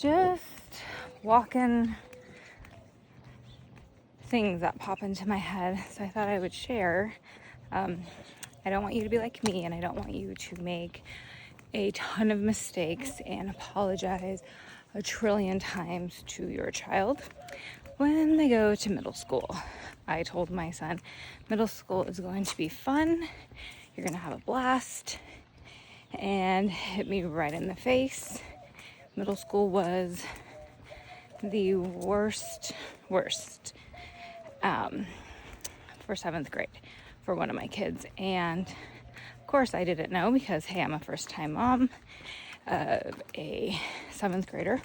just walking things that pop into my head. So I thought I would share. I don't want you to be like me, and I don't want you to make a ton of mistakes and apologize a trillion times to your child when they go to middle school. I told my son, middle school is going to be fun. You're going to have a blast. And hit me right in the face. Middle school was the worst for 7th grade for one of my kids. And of course I didn't know because, hey, I'm a first-time mom of a 7th grader,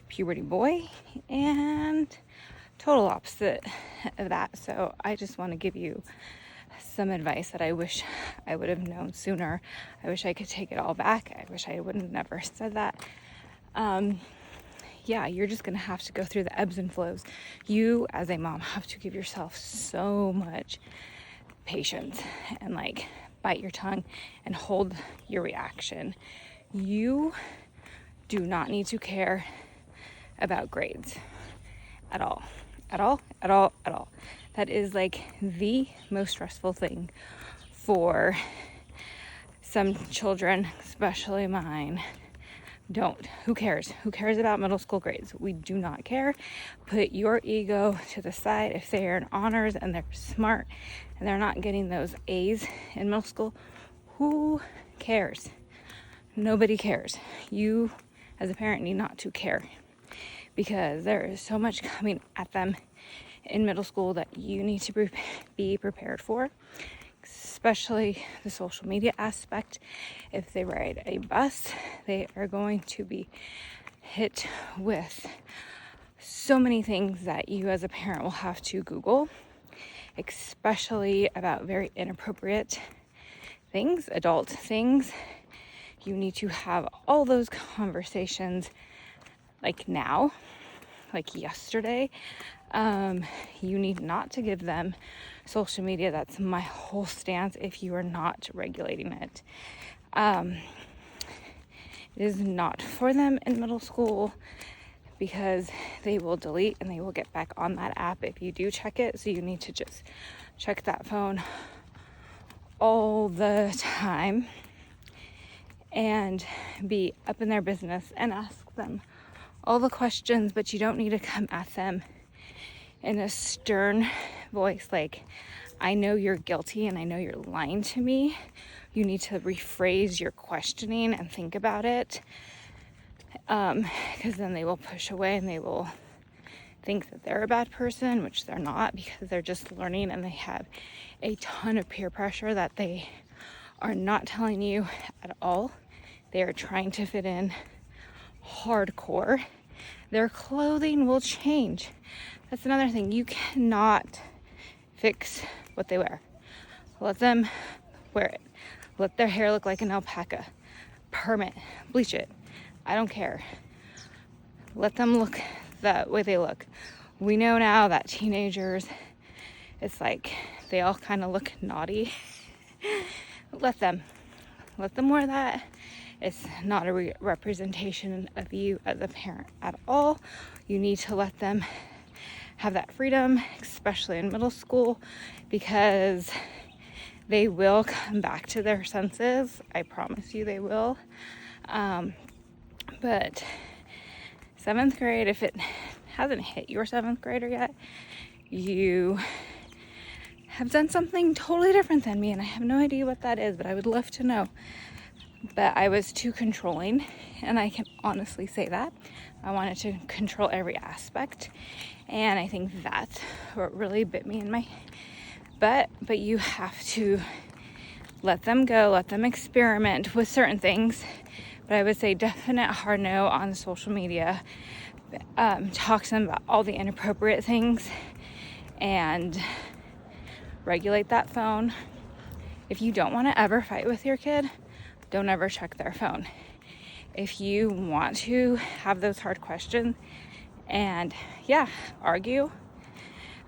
puberty boy, and total opposite of that. So I just want to give you some advice that I wish I would have known sooner. I wish I could take it all back. I wish I would have never said that. You're just going to have to go through the ebbs and flows. You, as a mom, have to give yourself so much patience and bite your tongue and hold your reaction. You do not need to care about grades at all. That is the most stressful thing for some children, especially mine. Who cares? Who cares about middle school grades? We do not care. Put your ego to the side. If they are in honors and they're smart and they're not getting those A's in middle school, who cares? Nobody cares. You, as a parent, need not to care because there is so much coming at them in middle school that you need to be prepared for, especially the social media aspect. If they ride a bus, they are going to be hit with so many things that you as a parent will have to Google, especially about very inappropriate things, adult things. You need to have all those conversations now, yesterday. You need not to give them social media. That's my whole stance if you are not regulating it. It is not for them in middle school because they will delete and they will get back on that app if you do check it. So you need to just check that phone all the time and be up in their business and ask them all the questions, but you don't need to come at them in a stern voice I know you're guilty and I know you're lying to me. You need to rephrase your questioning and think about it, because then they will push away and they will think that they're a bad person, which they're not, because they're just learning and they have a ton of peer pressure that they are not telling you at all. They are trying to fit in hardcore. Their clothing will change. That's another thing. You cannot fix what they wear. Let them wear it. Let their hair look like an alpaca. Perm it. Bleach it. I don't care. Let them look the way they look. We know now that teenagers, it's they all kind of look naughty. Let them wear that. It's not a representation of you as a parent at all. You need to let them have that freedom, especially in middle school, because they will come back to their senses. I promise you they will. But 7th grade, if it hasn't hit your 7th grader yet, you have done something totally different than me, and I have no idea what that is, but I would love to know. But I was too controlling, and I can honestly say that. I wanted to control every aspect, and I think that's what really bit me in my butt. But you have to let them go, let them experiment with certain things. But I would say definite hard no on social media. Talk to them about all the inappropriate things and regulate that phone. If you don't want to ever fight with your kid, don't ever check their phone. If you want to have those hard questions and argue,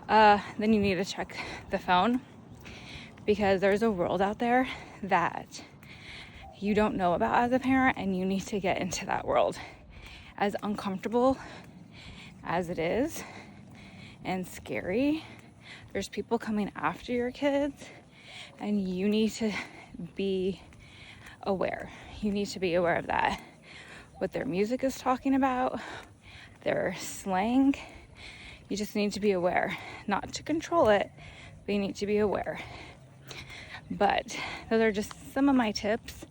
then you need to check the phone, because there's a world out there that you don't know about as a parent, and you need to get into that world. as uncomfortable as it is and scary, there's people coming after your kids, and you need to be aware. You need to be aware of that. What their music is talking about, their slang, you just need to be aware. Not to control it, but you need to be aware. But those are just some of my tips.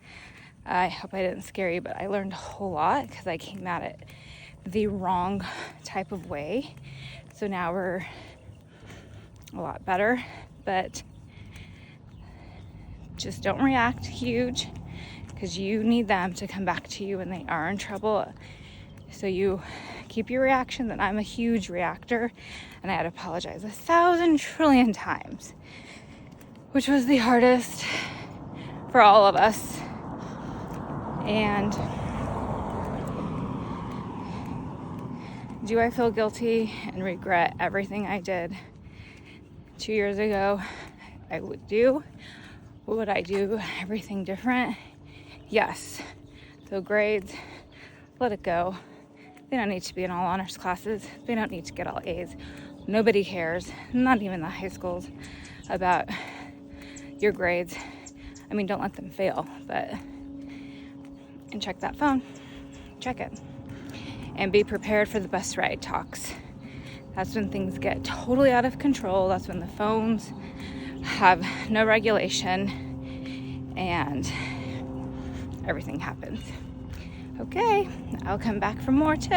I hope I didn't scare you, but I learned a whole lot because I came at it the wrong type of way. So now we're a lot better, but just don't react huge, because you need them to come back to you when they are in trouble. So you keep your reaction that I'm a huge reactor and I had to apologize 1,000 trillion times, which was the hardest for all of us. And do I feel guilty and regret everything I did 2 years ago? I would do. Would I do everything different? Yes. So grades, let it go. They don't need to be in all honors classes. They don't need to get all A's. Nobody cares, not even the high schools, about your grades. I mean, don't let them fail, and check that phone. Check it. And be prepared for the bus ride talks. That's when things get totally out of control. That's when the phones have no regulation and everything happens. Okay, I'll come back for more tips.